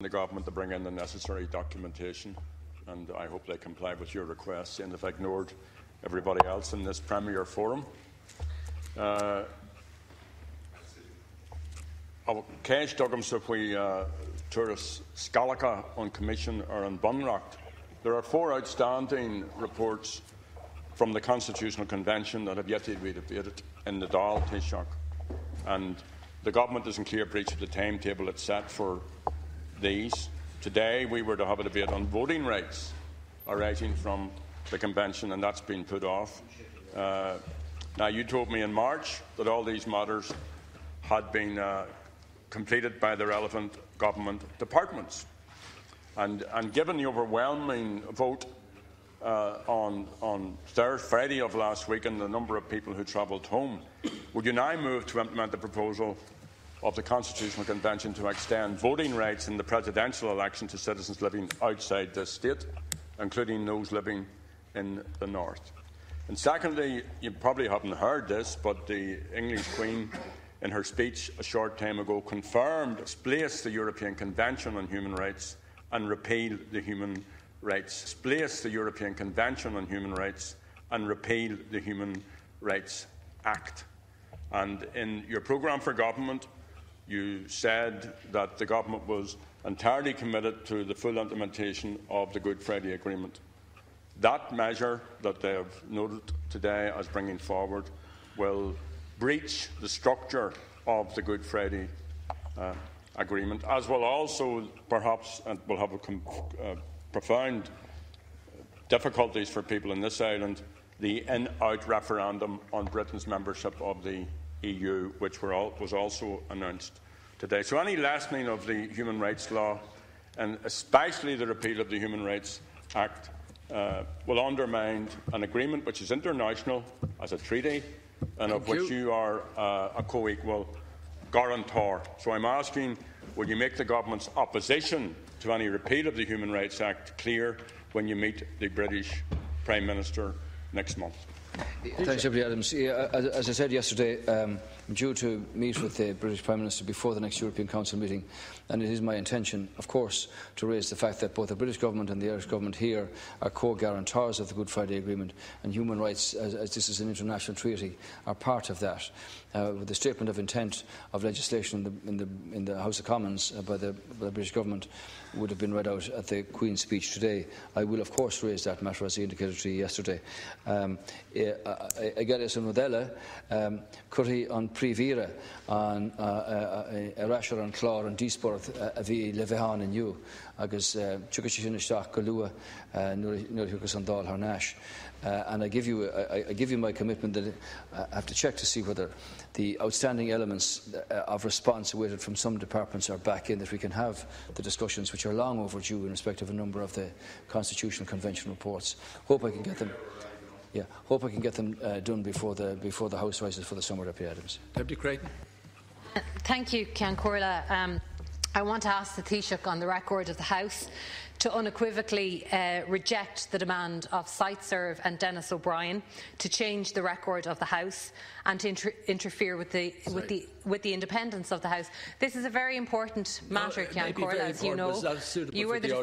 the government to bring in the necessary documentation, and I hope they comply with your requests, and if I ignored everybody else in this Premier Forum. Cash Duggams if we tourist Scalacha on Commission or on Bunrock. There are 4 outstanding reports from the Constitutional Convention that have yet to be debated in the Dáil, Taoiseach, and the government is in clear breach of the timetable it's set for these. Today we were to have a debate on voting rights arising from the Convention, and that's been put off. Now, you told me in March that all these matters had been completed by the relevant government departments. And given the overwhelming vote on Friday of last week and the number of people who travelled home, would you now move to implement the proposal of the Constitutional Convention to extend voting rights in the presidential election to citizens living outside this state, including those living in the north? And secondly, you probably haven't heard this, but the English Queen, in her speech a short time ago, confirmed displace the European Convention on Human Rights and repeal the Human Rights. Displace the European Convention on Human Rights and repeal the Human Rights Act. And in your programme for government, you said that the government was entirely committed to the full implementation of the Good Friday Agreement. That measure that they have noted today as bringing forward will breach the structure of the Good Friday Agreement, as will also perhaps, and will have profound difficulties for people in this island, the in-out referendum on Britain's membership of the EU, which was also announced today. So any lessening of the human rights law, and especially the repeal of the Human Rights Act, will undermine an agreement which is international as a treaty and of which you are a co-equal guarantor. So I'm asking, will you make the government's opposition to any repeal of the Human Rights Act clear when you meet the British Prime Minister next month? Thanks, Deputy Adams. As I said yesterday, I'm due to meet with the British Prime Minister before the next European Council meeting, and it is my intention, of course, to raise the fact that both the British Government and the Irish Government here are co-guarantors of the Good Friday Agreement, and human rights, as this is an international treaty, are part of that. With the statement of intent of legislation in the House of Commons by the British Government would have been read out at the Queen's speech today. I will, of course, raise that matter, as I indicated to you yesterday. Again, an Odella, Curry on Privira, on Erasher and Clor and Disport, Avi Levehan and you, agus Chukashin Shach Galua, Nurhukas and Dal Harnash. And I give you my commitment that I have to check to see whether the outstanding elements of response awaited from some departments are back in, that we can have the discussions which are long overdue in respect of a number of the Constitutional Convention reports. Hope I can get them. Yeah, hope I can get them done before the House rises for the summer, Deputy Adams. Deputy Creighton. Thank you, Ceann Comhairle. I want to ask the Taoiseach on the record of the House to unequivocally reject the demand of SiteServe and Denis O'Brien to change the record of the House and to interfere with the independence of the House. This is a very important matter, Ceann Comhairle, as you know. You were the